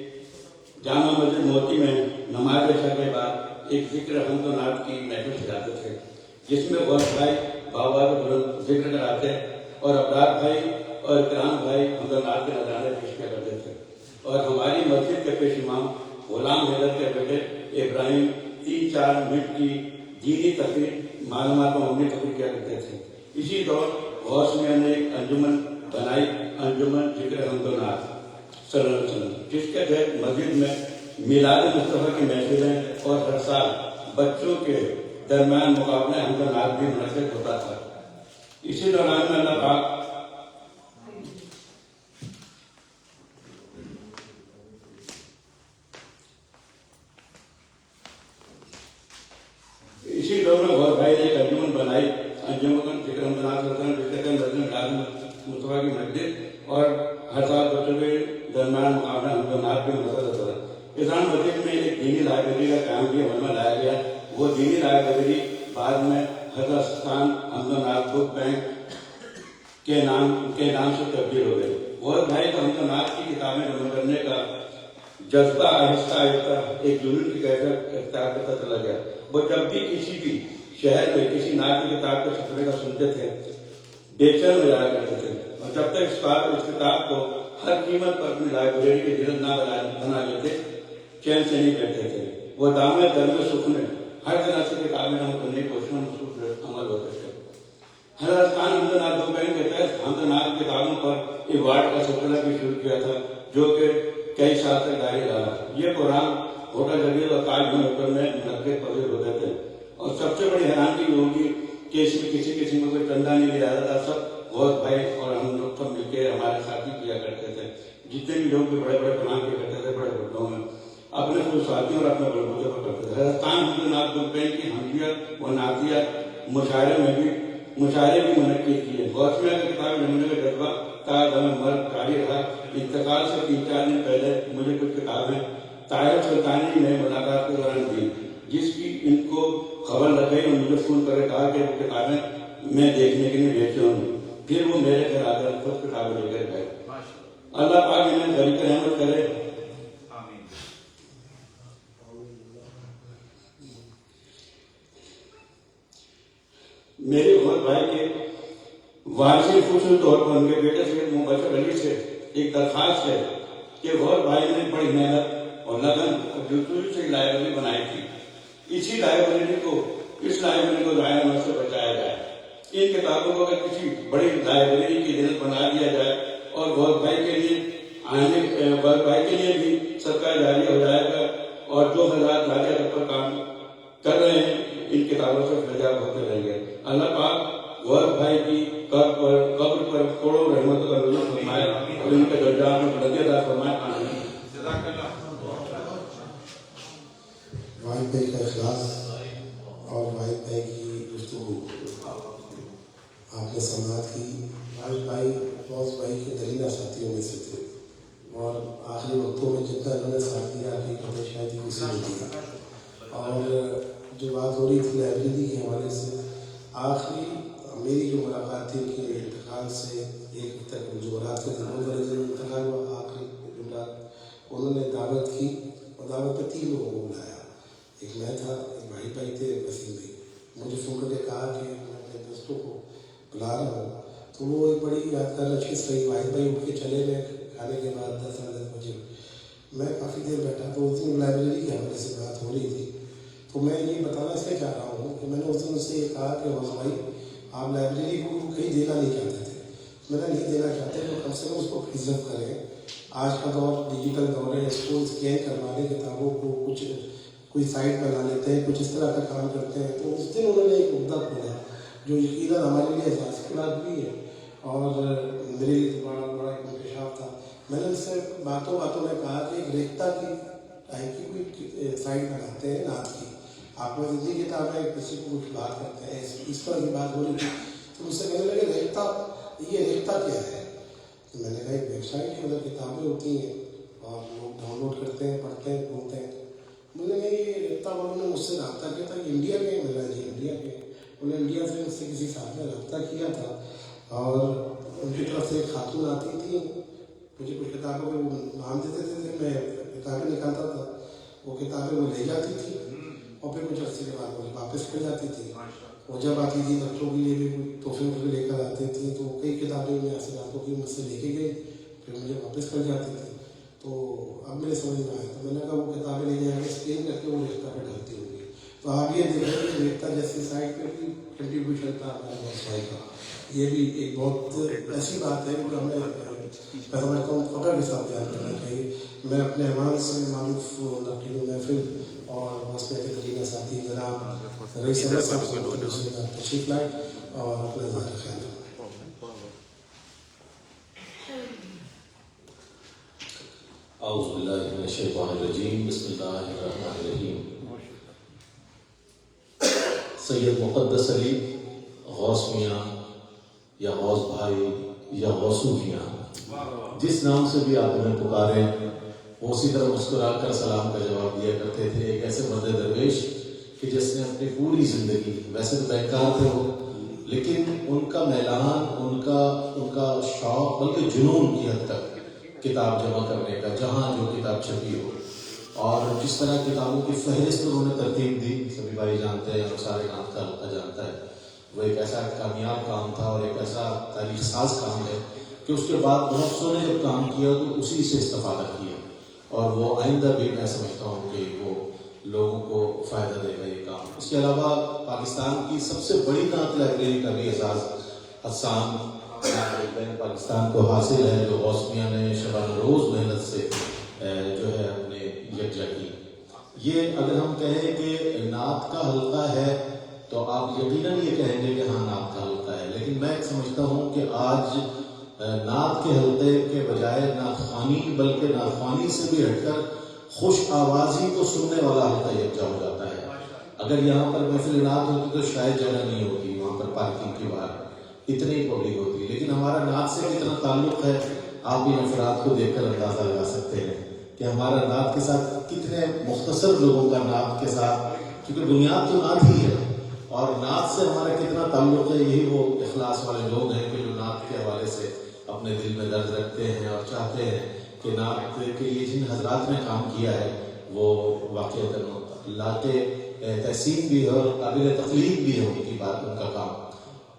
جامع مسجد موتی میں نماز عشاء کے بعد ایک ذکر حمد و نعت کی محفل سجاتے تھے، جس میں غوث بھائی باواد بلند ذکر کراتے اور ابرار بھائی اور اکرام بھائی حمد و نعت کے نظرانے پیش کیا کرتے تھے. اور ہماری مسجد کے پیش امام غلام حیدر کے بیٹے ابراہیم 3-4 منٹ کی دینی تقریر، معلومات و عملی تقریر کیا کرتے تھے. اسی دور غوث میاں نے ایک انجمن بنائی، انجمن ذکر حمد و نعت صلی اللہ علیہ وسلم، جس کے تحت مسجد میں میلاد مصطفیٰ کی محفلیں اور ہر سال بچوں کے درمیان مقابلہ حمد و نعت بھی منعقد ہوتا تھا. اسی دوران میں اللہ پاک غور بھائی نے ایک انجمن بنائی، انجمن ذکر حمد و نعت مصطفیٰ کی مسجد، اور ہر سال بچوں کے درمیان مقابلہ حمد و نعت بھی منعقد ہوتا تھا. کسان مسجد میں ایک دینی لائبریری کا قیام بھی عمل میں لایا گیا. وہ دینی لائبریری بعد میں حضرت خان حمد و نعت بک بینک کے نام سے تبدیل ہو گئے. غور بھائی کا حمد و نعت کی کتابیں جمع کرنے کا جذبہ آہستہ آہستہ ایک جنون کی کیفیت اختیار کرتا چلا گیا. وہ جب بھی کسی بھی شہر میں کسی نعت کی کتاب کے چھپنے کا سنتے تھے، بے چین ہو جایا کرتے تھے، اور جب تک اس کتاب کو ہر قیمت پر اپنی لائبریری کی جلد نہ بنا لیتے چین سے نہیں بیٹھتے تھے. وہ دامن درم سکھ میں ہر طرح سے کتابیں ہم پڑھنے کی کوشش میں عمل ہوتے تھے. حضرت خان حمدناک دوبین کے تحت حمدناک کتابوں پر ایوارڈ کا سلسلہ بھی شروع کیا تھا جو کہ کئی سال تک جاری رہا. یہ پروگرام ہوٹل جدید اور تاج محل ہوٹل میں منعقد پذیر ہوتے تھے اور سب سے بڑی حیرانگی یہ ہوگی کہ اس میں کسی میں کوئی چندہ نہیں لیا جاتا تھا. سب بہت بھائی اور ہم لوگ سب مل کے ہمارے ساتھی کیا کرتے تھے. جتنے بھی لوگ بھی بڑے بڑے پروگرام کیا کرتے تھے بڑے ہوٹلوں میں اپنے کچھ ساتھیوں اور اپنے بلبوتے پر کرتے تھے. حضرت خان حمدناک دوبین کی حمدیہ و نعتیہ مشاعرے بھی منعقد کیے. غوثیہ کی کتاب لکھنے کا جذبہ تاج ہمیں مرد جاری رہا. انتقال سے 3-4 دن پہلے مجھے کچھ کتابیں طاہر سلطانی نے ملاقات کے دوران دی جس کی ان کو خبر لگ گئی اور مجھے فون کر کے کہا کہ وہ کتابیں میں دیکھنے کے لیے بھیجتا ہوں. پھر وہ میرے گھر آ کر خود کتابیں لے کر گئے. اللہ پاک انہیں غریب رحمت کرے. میرے بہت بھائی کے وارثی خصوصی طور پر ان کے بیٹے سید مبشر علی سے ایک درخواست ہے کہ غور بھائی نے بڑی محنت اور لگن اور جستجو سے لائبریری بنائی تھی. اسی لائبریری کو ضائع ہونے سے بچایا جائے. ان کتابوں کو اگر کسی بڑی لائبریری کی جنت بنا دیا جائے اور غور بھائی کے لیے بھی صدقہ جاری ہو جائے گا. اور جو حضرات راجہ تک پر کام کر رہے ہیں ان کتابوں سے فیضیاب ہوتے رہیں گے. اللہ پاک غور بھائی کی قبر پر کروڑوں رحمتوں کا نزول فرمائے اور ان کے درجات میں بلندی عطا فرمائے. آمین. واحد بھائی کا اخلاص اور واحد بھائی کی گفتگو آپ نے سماعت کی. واحد بھائی فوز بھائی کے دلیلہ ساتھیوں میں سے تھے اور آخری وقتوں میں جتنا انہوں نے ساتھ دیا کہ ہمیں شاید ہی کسی نے دیا. اور جو بات ہو رہی تھی لائبریری کے حوالے سے آخری میری جو ملاقات تھی کہ انتقال سے ایک تک جمعرات کے دنوں کا انتقال ہوا. آخری جمعرات انہوں نے دعوت کی اور دعوت پہ 3 لوگوں کو بلایا. ایک میں تھا, ایک بھائی بھائی تھے, وسیم بھائی. مجھے فون کر کے کہا کہ میں اپنے دوستوں کو بلا رہا ہوں. تو وہ ایک بڑی یادگار نشست رہی. واحد بھائی اٹھ کے چلے گئے کھانے کے بعد 10-10 بجے. میں کافی دیر بیٹھا تو اس دن لائبریری کے حوالے سے بات ہو رہی تھی. تو میں یہ بتانا اس لیے چاہ رہا ہوں کہ میں نے اس دن سے یہ کہا کہ حوض بھائی آپ لائبریری کو کہیں دینا نہیں چاہتے تھے. میں نے نہیں دینا چاہتے تو کم سے کم اس کو پرزرو کریں. آج کا دور ڈیجیٹل دور ہے. اس کو اسکین کروا لیں کتابوں کو, کوئی سائٹ بنا لیتے ہیں, کچھ اس طرح کا کام کرتے ہیں. تو اس دن انہوں نے ایک مدعا کھولا جو یقیناً ہمارے لیے احساس کی بات بھی ہے اور میرے لیے بڑا ایک انکشاف تھا. میں نے ان سے باتوں میں کہا کہ ایک ریختہ کی ٹائپ کی کوئی سائٹ بناتے ہیں نعت کی. آپ میں جتنی کتابیں کسی کو کچھ بات کرتے ہیں اس طرح کی بات ہو رہی تھی. تو مجھ سے کہنے لگے یہ ریختہ کیا ہے؟ تو میں نے کہا ایک ویب سائٹ کے اندر کتابیں ہوتی ہیں اور لوگ ڈاؤن لوڈ کرتے ہیں, پڑھتے ہیں, گھومتے ہیں. مجھے نے یہ ریختہ والوں نے مجھ سے رابطہ کیا تھا کہ انڈیا کے ملا جی انڈیا کے. انہوں نے انڈیا سے مجھ سے کسی صاحب نے رابطہ کیا تھا اور ان کی طرف سے ایک خاتون آتی تھی. مجھے کچھ کتابوں کے وہ نام دیتے تھے, میں کتابیں نکالتا تھا. وہ کتابیں وہ لے جاتی تھی اور پھر کچھ عرصے کے بعد مجھے واپس کر جاتی تھی. وہ جب آتی تھی بچوں کے لیے بھی کوئی تحفے لے کر آتے تھیں. تو کئی کتابیں میں ایسے راتوں کی مجھ سے لے کے گئی, پھر مجھے واپس کر جاتی تھی. تو اب میرے سمجھ میں آیا تو میں نے کہا وہ کتابیں لے جائیں گے اسکین کر کے وہ ریختہ پہ ڈالتی ہوں گی. تو آپ یہ دیکھ رہے ہیں ریختہ جیسی سائٹ پہ بھی کنٹریبیوشن تھا ہمارے بھائی کا. یہ بھی ایک بہت ایسی بات ہے کہ ہمیں میں سمجھتا ہوں فخر کے ساتھ بیان کرنا چاہیے. میں اپنے ایمان سے معروف نقل محفل اور واسطے کے طریقہ ساتھی جناب رئیس احمد صاحب کو تشریف لائے اور اپنا ذات خیال رکھیں. اعوذ باللہ من الشیطان الرجیم. بسم اللہ الرحمن الرحیم. سید مقدس علی غوث میاں یا غوث بھائی یا غوثو میاں جس نام سے بھی آپ انہیں پکارے وہ اسی طرح مسکرا کر سلام کا جواب دیا کرتے تھے. ایک ایسے مرد درویش کہ جس نے اپنی پوری زندگی, ویسے تو بینکار تھے وہ, لیکن ان کا میلان, ان کا شوق بلکہ جنون کی حد تک کتاب جمع کرنے کا, جہاں جو کتاب چھپی ہو. اور جس طرح کتابوں کی فہرست انہوں نے ترتیب دی, سبھی بھائی جانتے ہیں اور سارے کام کا حلقہ جانتا ہے. وہ ایک ایسا کامیاب کام تھا اور ایک ایسا تاریخ ساز کام ہے کہ اس کے بعد بہت سو نے جب کام کیا تو اسی سے استفادہ کیا. اور وہ آئندہ بھی میں سمجھتا ہوں کہ وہ لوگوں کو فائدہ دے گا یہ کام. اس کے علاوہ پاکستان کی سب سے بڑی نعت لائبریری کا بھی اعزاز حسان بین پاکستان کو حاصل ہے، جو غوث میاں نے شبانہ روز محنت سے جو ہے اپنے یکجا کی. یہ اگر ہم کہیں کہ نعت کا حلقہ ہے تو آپ یقیناً یہ کہیں گے کہ ہاں نعت کا حلقہ ہے، لیکن میں سمجھتا ہوں کہ آج نعت کے حلقے کے بجائے نعت خوانی، بلکہ نعت خوانی سے بھی ہٹ کر خوش آوازی کو سننے والا حلقہ یکجا ہو جاتا ہے. اگر یہاں پر محفل نعت ہوتی تو شاید جگہ نہیں ہوتی وہاں پر پارکنگ کی باہر، اتنی پبلک ہوتی. لیکن ہمارا نعت سے کتنا تعلق ہے آپ ان افراد کو دیکھ کر اندازہ لگا سکتے ہیں کہ ہمارا نعت کے ساتھ کتنے مختصر لوگوں کا نعت کے ساتھ، کیونکہ بنیاد تو نعت ہی ہے، اور نعت سے ہمارا کتنا تعلق ہے. یہی وہ اخلاص والے لوگ ہیں کہ جو نعت کے حوالے سے اپنے دل میں درد رکھتے ہیں اور چاہتے ہیں کہ نعت کے لیے جن حضرات نے کام کیا ہے وہ واقعتاً لاتے تحسین بھی ہے اور قابل تقلید بھی ہے ان کی بات، ان کا کام.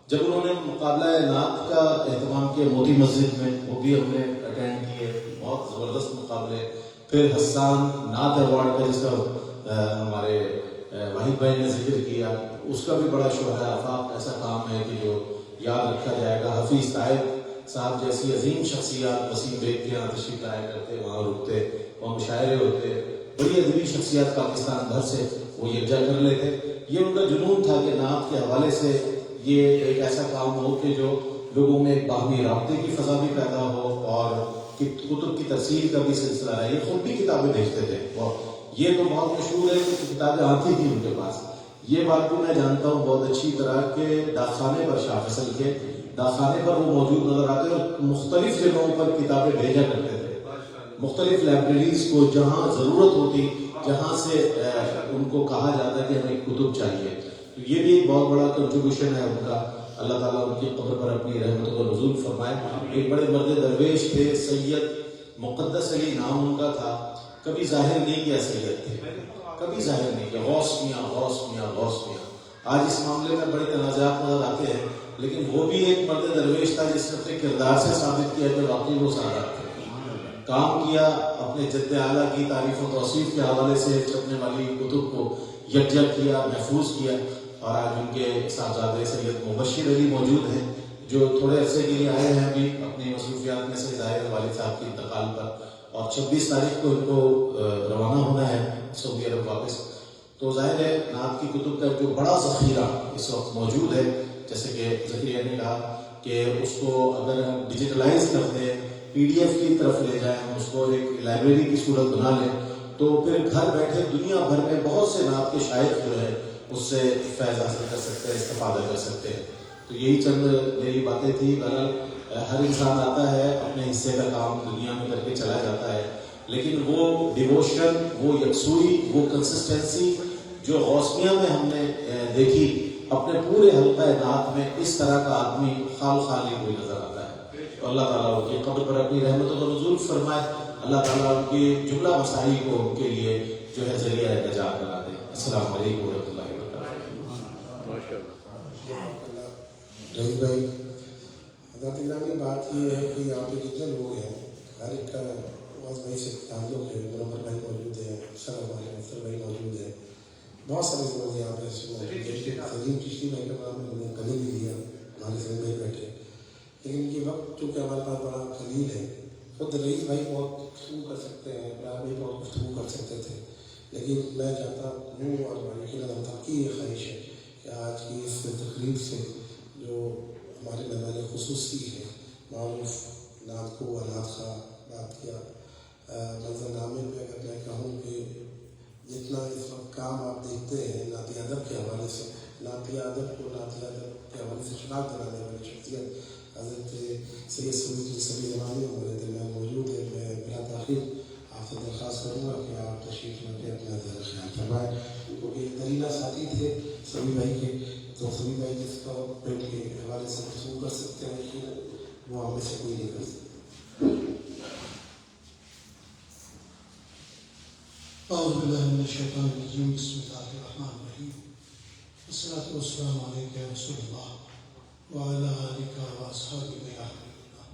جب انہوں نے مقابلہ نعت کا اہتمام کیا موتی مسجد میں، وہ بھی ہم نے اٹینڈ کیے، بہت زبردست مقابلے. پھر حسان نعت ایوارڈ کا جس کا ہمارے واحد بھائی نے ذکر کیا، اس کا بھی بڑا شعبہ آفاق ایسا کام ہے کہ جو یاد رکھا جائے گا. حفیظ طاہر صاحب جیسی عظیم شخصیات وسیم بیگ کے یہاں تشریف لایا کرتے، وہاں رکتے، وہاں مشاعرے ہوتے، بڑی ادبی شخصیات پاکستان بھر سے وہ یکجا کر لیتے. یہ ان کا جنون تھا کہ نعت کے حوالے سے یہ ایک ایسا کام ہو کہ جو لوگوں میں ایک باہمی رابطے کی فضا بھی پیدا ہو اور کتب کی ترسیل کا بھی سلسلہ ہے. یہ خود بھی کتابیں بھیجتے تھے، یہ تو بہت مشہور ہے کہ کتابیں آتی تھیں ان کے پاس. یہ بات بھی میں جانتا ہوں بہت اچھی طرح کہ ڈاکخانے پر شاہ فصل کے ڈاکخانے پر وہ موجود نظر آتے اور مختلف جگہوں پر کتابیں بھیجا کرتے تھے، مختلف لائبریریز کو جہاں ضرورت ہوتی، جہاں سے ان کو کہا جاتا کہ ہمیں کتب چاہیے. تو یہ بھی ایک بہت بڑا کنٹریبیوشن ہے ان کا. اللہ تعالیٰ ان کی قبر پر اپنی رحمتوں کو نزول فرمائے. ایک بڑے مرد درویش تھے، سید مقدس علی نام ان کا تھا. کبھی ظاہر نہیں کیا سید تھے، کبھی ظاہر نہیں کیا غوث میاں غوث میاں غوث میاں. آج اس معاملے میں بڑے تنازعات نظر آتے ہیں، لیکن وہ بھی ایک مرد درویش تھا جس نے اپنے کردار سے ثابت کیا کہ واقعی وہ سعادت تھے. کام کیا، اپنے جد اعلیٰ کی تعریف و توصیف کے حوالے سے چھپنے والی کتب کو یکجا کیا، محفوظ کیا. اور آج ان کے صاحبزادے سید مبشر علی موجود ہیں جو تھوڑے عرصے کے لیے آئے ہیں ابھی اپنی مصروفیات میں سے ظاہر والد صاحب کے انتقال پر، اور 26 تاریخ کو ان کو روانہ ہونا ہے سعودی عرب واپس. تو ظاہر ہے نعت کی کتب کا جو بڑا ذخیرہ اس وقت موجود ہے، جیسے کہ ذکریہ نے کہا کہ اس کو اگر ہم ڈیجیٹلائز کر دیں، PDF کی طرف لے جائیں، اس کو ایک لائبریری کی صورت بنا لیں، تو پھر گھر بیٹھے دنیا بھر میں بہت سے نعت کے شاعر جو ہے اس سے فیض حاصل کر سکتے ہیں، استفادہ کر سکتے ہیں. تو یہی چند میری باتیں تھی. بہرحال ہر انسان آتا ہے، اپنے حصے کا کام دنیا میں کر کے چلا جاتا ہے، لیکن وہ ڈیووشن، وہ یکسوئی، وہ کنسسٹنسی جو غوث میاں میں ہم نے دیکھی، اپنے پورے حلقہ نعت میں اس طرح کا آدمی خال ہی کوئی نظر آتا ہے. تو اللہ تعالیٰ ان کی قبر پر اپنی رحمتوں کو نزول فرمائے. اللہ تعالیٰ ان کی جملہ مسائل کو ان کے لیے جو ہے ذریعہ نجات بنا دے. السلام علیکم ورحمۃ اللہ وبرکاتہ. رہی بھائی حضرت اللہ کی بات یہ ہے کہ یہاں پہ جتنے لوگ ہیں ہر ایک کا غوث بھائی سے تعلق ہے. منور بھائی موجود ہے، شرف بھائی، افسر بھائی موجود ہے، بہت سارے لوگ یہاں پہ سلیم چشتی بھائی کا نام انہوں نے کبھی نہیں لیا، ہمارے ساتھ بھائی بیٹھے. لیکن یہ وقت چونکہ ہمارے پاس بڑا قلیل ہے، خود رئیس بھائی بہت گفتگو کر سکتے ہیں، عمران بھائی بہت گفتگو کر سکتے تھے، لیکن میں چاہتا ہوں اور ہماری تک کی یہ خواہش ہے کہ آج کی اس تقریب سے جو ہمارے مہمان خصوصی ہیں، معروف نعت کو نعت خواہ بات کیا، منظر نامے میں اگر میں کہوں کہ جتنا اس وقت کام آپ دیکھتے ہیں نعت ادب کے حوالے سے، نعت ادب کو نعت ادب کے حوالے سے شناخت دلانے والی شخصیت حضرت سید سعود سبھی زمانے میں درمیان موجود ہے. میں بلا تاخیر آپ سے درخواست کروں گا کہ آپ تشریف لے کے اپنا زیادہ خیال فرمائیں، کیونکہ دلیلہ ساتھی تھے سبھی بھائی کے، تو سبھی بھائی جس کا پیٹ کے حوالے سے گفتگو کر سکتے ہیں کہ وہ ہم میں سے کوئی نہیں کر سکتے. اعوذ باللہ من الشیطان الرجیم، بسم اللہ الرحمن الرحیم. والصلاة والسلام علیک یا رسول اللہ وعلی آلک و اصحابک یا حبیب اللہ.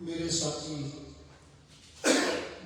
میرے ساتھی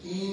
3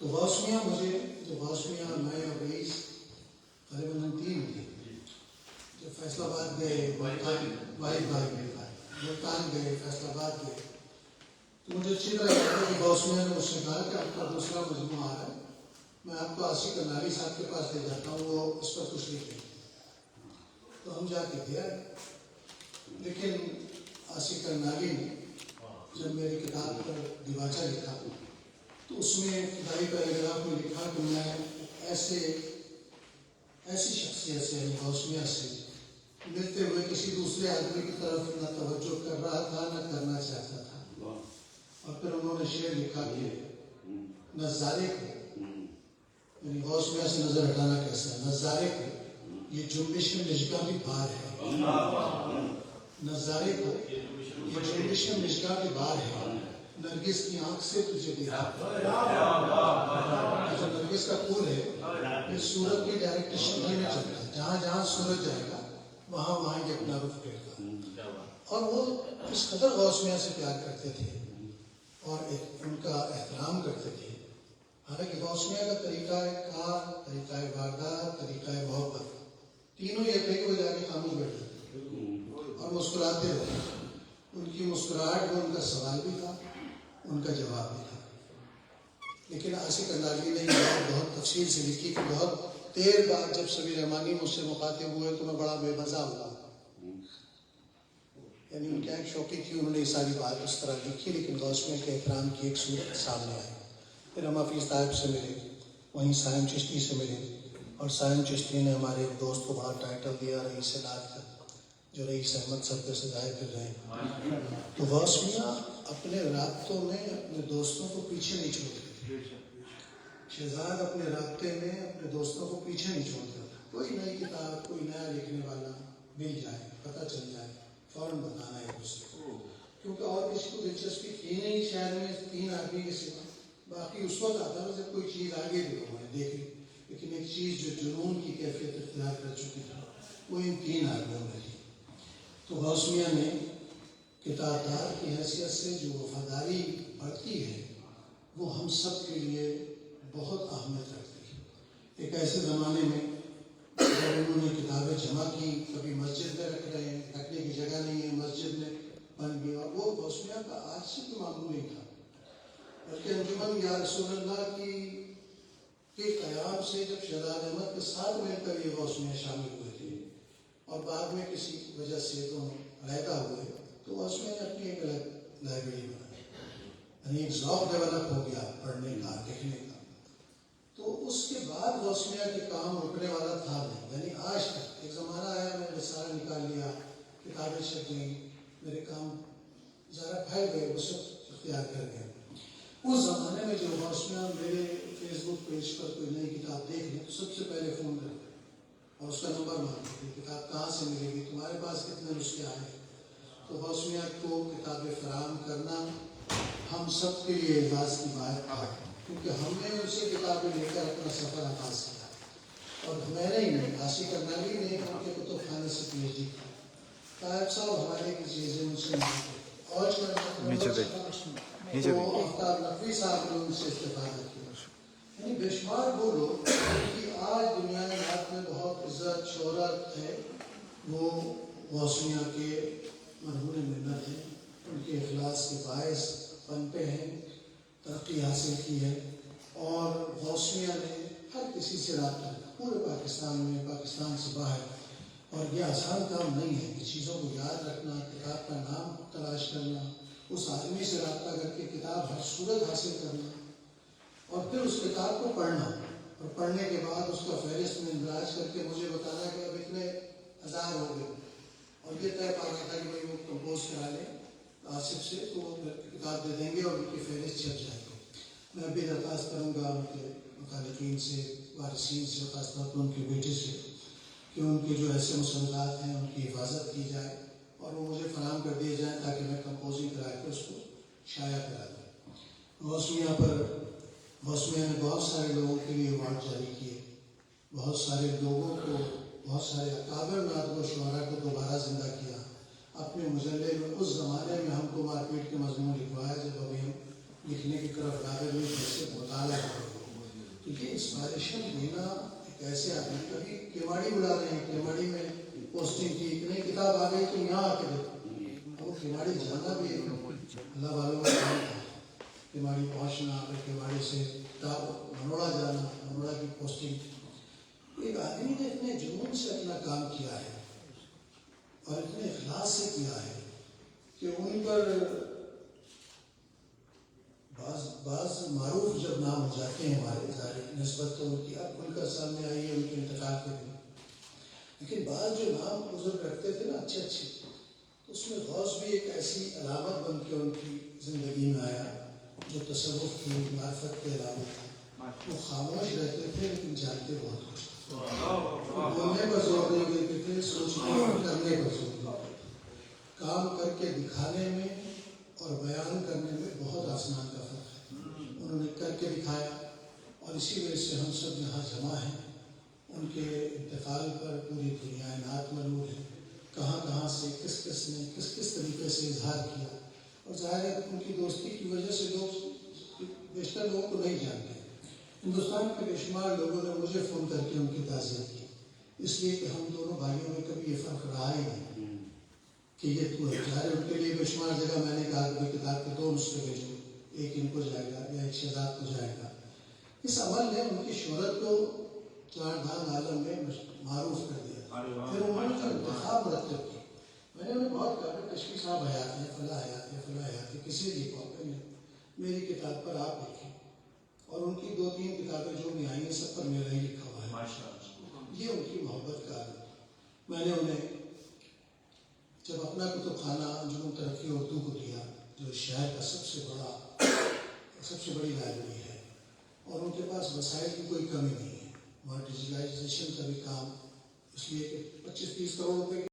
تو غوث میاں مجھے جو غوث میاں میں اور رئیس غالباً 3 تھے جب فیصل آباد گئے واحد بھائی ملتان گئے فیصل آباد گئے تو مجھے اچھی طرح یاد ہے کہ غوث میاں نے مجھ سے کہا کہ آپ کا دوسرا مجموعہ آ رہا ہے میں آپ کو آصف کرناوی صاحب کے پاس لے جاتا ہوں وہ اس پر کچھ لکھیں تو ہم جا کے دیا لیکن آصف کرناوی نے جب میری کتاب پر دیباچہ لکھا تو اس میں ابتدائی پیراگراف میں لکھا کہ میں ایسی شخصیت سے یعنی غوث میاں سے ملتے ہوئے کسی دوسرے آدمی کی طرف نہ توجہ کر رہا تھا نہ کرنا چاہتا تھا اور پھر انہوں نے شعر لکھا کہ نظارے کو یعنی غوث میاں سے نظر ہٹانا کیسا ہے نظارے کو یہ جنبش مشگاہ بھی بار ہے نظارے کو یہ جنبش مشگاہ بھی بار ہے نرگس کی آنکھ سے تجھے دیکھا جو نرگس کا پھول ہے یہ سورج کی ڈائریکٹ شکل میں چلتا ہے جہاں جہاں سورج جائے گا وہاں وہاں یہ اپنا رخ پھیرتا اور وہ اس قدر غوث میاں سے پیار کرتے تھے اور ان کا احترام کرتے تھے حالانکہ غوث میاں کا طریقہ کار طریقہ واردات طریقہ محبت تینوں یہ تھے کہ وہ جا کے خاموش بیٹھتے اور مسکراتے رہتے ان کی مسکراہٹ میں ان کا سوال بھی تھا ان کا جواب بھی تھا لیکن آصف کرناوی نے یہ بہت تفصیل سے لکھی کہ بہت دیر بعد جب سبیر رحمانی مجھ سے مخاطب ہوئے تو میں بڑا بے مزہ ہوا یعنی ان کی ایک شوقی تھی انہوں نے یہ ساری بات اس طرح لکھی لیکن غوث میاں کے احترام کی ایک صورت سامنے آئی پھر ہم حفیظ صاحب سے ملے وہیں سائم چشتی سے ملے اور سائم چشتی نے ہمارے ایک دوست کو بڑا ٹائٹل دیا رئیس نعت کا جو رئیس احمد صاحب سے ظاہر کر رہے ہیں تو غوث میاں اپنے رابطوں میں اپنے دوستوں کو پیچھے نہیں چھوڑتے شہزاد اپنے رابطے میں اپنے دوستوں کو پیچھے نہیں چھوڑتے کوئی نئی کتاب کوئی نیا لکھنے والا مل جائے پتہ چل جائے فوراً بتانا ہے دوسرے کو کیونکہ اور کسی کو دلچسپی تھی نہیں شہر میں 3 آدمی کے سوا باقی اس وقت آتا ہے جب کوئی چیز آگے بھی لوگوں نے دیکھ لی لیکن ایک چیز جو جنون کی کیفیت اختیار کر چکی تھی وہ ان 3 آدمیوں میں تھی تو غوث میاں نے کتابدار کی حیثیت سے جو وفاداری بڑھتی ہے وہ ہم سب کے لیے بہت اہمیت رکھتی ہے ایک ایسے زمانے میں جب انہوں نے کتابیں جمع کی کبھی مسجد میں رکھ رہے ہیں رکھنے کی جگہ نہیں ہے مسجد میں بن گئی اور وہ غوث میاں کا آج سے بھی معلوم نہیں تھا بلکہ انجمن یا رسول اللہ کے قیام سے جب شہزاد احمد کے ساتھ مل کر یہ غوث میاں شامل ہوئے تھے اور بعد میں کسی وجہ سے تو علیحدہ ہوئے تو غوث میاں نے اپنی ایک الگ لائبریری بنائی یعنی ایک ذوق ڈیولپ ہو گیا پڑھنے کا لکھنے کا تو اس کے بعد غوث میاں کے کام رکنے والا تھا نہیں یعنی آج تک ایک زمانہ آیا میں نے رسالہ نکال لیا کتابیں چھپ گئیں میرے کام ذرا پھیل گئے وہ سب اختیار کر گئے اس زمانے میں جو غوث میاں میرے فیس بک پیج پر کوئی نئی کتاب دیکھ لیں تو سب سے پہلے فون کرتے اور اس کا نمبر مانگتے کتاب کہاں سے ملے گی تمہارے پاس کتنے نسخے آئے تو غوث میاں کو کتابیں فراہم کرنا ہم سب کے لیے اعزاز کی بات تھا کیونکہ ہم نے ان سے کتابیں لے کر اپنا سفر آغاز کیا اور میں نے ہی نہیں آصف کرناوی نے ان کے کتب خانے سے پی ایچ ڈی کی طاہر صاحب ہمارے کی چیزیں ان سے مانگتے اور آفتاب نقوی صاحب نے ان سے استفادہ کیا یعنی بے شمار وہ لوگ کہ آج دنیا میں بہت عزت شہرت ہے وہ غوث میاں کے مرہون منت ہیں ان کے اخلاص کے باعث پنپے ہیں ترقی حاصل کی ہے اور غوث میاں نے ہر کسی سے رابطہ پورے پاکستان میں پاکستان سے باہر اور یہ آسان کام نہیں ہے کہ چیزوں کو یاد رکھنا کتاب کا نام تلاش کرنا اس آدمی سے رابطہ کر کے کتاب ہر صورت حاصل کرنا اور پھر اس کتاب کو پڑھنا اور پڑھنے کے بعد اس کا فہرست میں اندراج کر کے مجھے بتانا کہ اب اتنے 1000 ہو گئے اور یہ طے پا رہا تھا کہ بھائی وہ کمپوز کرا لیں آصف سے تو وہ کتاب دے دیں گے اور ان کی فہرست چھپ جائے گی میں بھی درخواست کروں گا ان کے مخالفین سے وارثین سے خاص طور پر ان کے بیٹے سے کہ ان کے جو ایسے مسودات ہیں ان کی حفاظت کی جائے اور وہ مجھے فراہم کر دیے جائیں تاکہ میں کمپوزنگ کرا کے اس کو شائع کرا دوں غوث میاں نے بہت سارے لوگوں کے لیے ایوارڈ جاری کیے بہت سارے لوگوں کو بہت سارے اکابر نعت و شعراء کو دوبارہ زندہ کیا اپنے مجلے میں اس زمانے میں ہم کو مار پیٹ کے مضمون لکھوایا جب ابھی ہم لکھنے کی طرف راغب نہیں تھے مطالعہ کرتے تو یہ انسپائریشن دینا ایک ایسے آدمی، کبھی کیواڑی بلا رہے ہیں، کیواڑی میں پوسٹنگ کی، ایک نئی کتاب آ گئی تو یہاں آ کے دیکھو، وہ کیواڑی جانا بھی ایک اللہ والوں کا کام تھا، کیواڑی پہنچنا، پھر کیواڑی سے منوڑا جانا، منوڑا کی پوسٹنگ۔ ایک آدمی نے اتنے جنون سے اپنا کام کیا ہے اور اتنے اخلاص سے کیا ہے کہ ان پر بعض معروف جب نام ہو جاتے ہیں ہمارے ادارے کی نسبت تو ان کی اب کھل کر سامنے آئی ہے ان کے انتقال کے دن، لیکن بعض جو نام بزرگ رکھتے تھے نا اچھے اچھے، اس میں غوث بھی ایک ایسی علامت بن کے ان کی زندگی میں آیا جو تصوف کی معرفت کے علامت تھا۔ وہ خاموش رہتے تھے لیکن جانتے بہت کچھ تھے، بولنے پر زور نہیں دیتے تھے، سوچنے اور کرنے پر زور دیتے تھے۔ کام کر کے دکھانے میں اور بیان کرنے میں بہت آسمان کا فرق ہے۔ انہوں نے کر کے دکھایا اور اسی وجہ سے ہم سب یہاں جمع ہیں۔ ان کے انتقال پر پوری دنیا نعت ملول ہے، کہاں کہاں سے کس کس نے کس کس طریقے سے اظہار کیا، اور ظاہر ہے ان کی دوستی کی وجہ سے لوگ بیشتر لوگوں کو نہیں جانتے۔ ہندوستان کے بے شمار لوگوں نے مجھے فون کر کے ان کی تعزیت کی، اس لیے کہ ہم دونوں بھائیوں میں کبھی یہ فرق رہا ہی نہیں کہ یہ تو ہے۔ ظاہر ان کے لیے بے شمار جگہ میں نے کہا کہ کتاب کے 2 نسخے بھیجو، ایک ان کو جائے گا یا ایک شہزاد کو جائے گا۔ اس عمل نے ان کی شہرت کو چار دھام عالم میں معروف کر دیا۔ پھر انہوں نے جو انتخاب مرتب کی، میں نے انہیں بہت کہا کہ کشکی صاحب حیات ہیں، فلاں حیات ہیں، فلاں حیات ہیں، کسی بھی موقع میں میری کتاب پر آپ لکھیں، اور ان کی 2-3 کتابیں جو بھی آئی ہیں سب پر میرا ہی لکھا ہوا ہے۔ یہ ان کی محبت کا عالم۔ میں نے انہیں جب اپنا کتب خانہ انجمن ترقی اردو کو دیا، جو شہر کا سب سے بڑی لائبریری ہے، اور ان کے پاس وسائل کی کوئی کمی نہیں ہے، وہاں ڈیجیٹلائزیشن کا بھی کام، اس لیے کہ 25-30 کروڑ روپے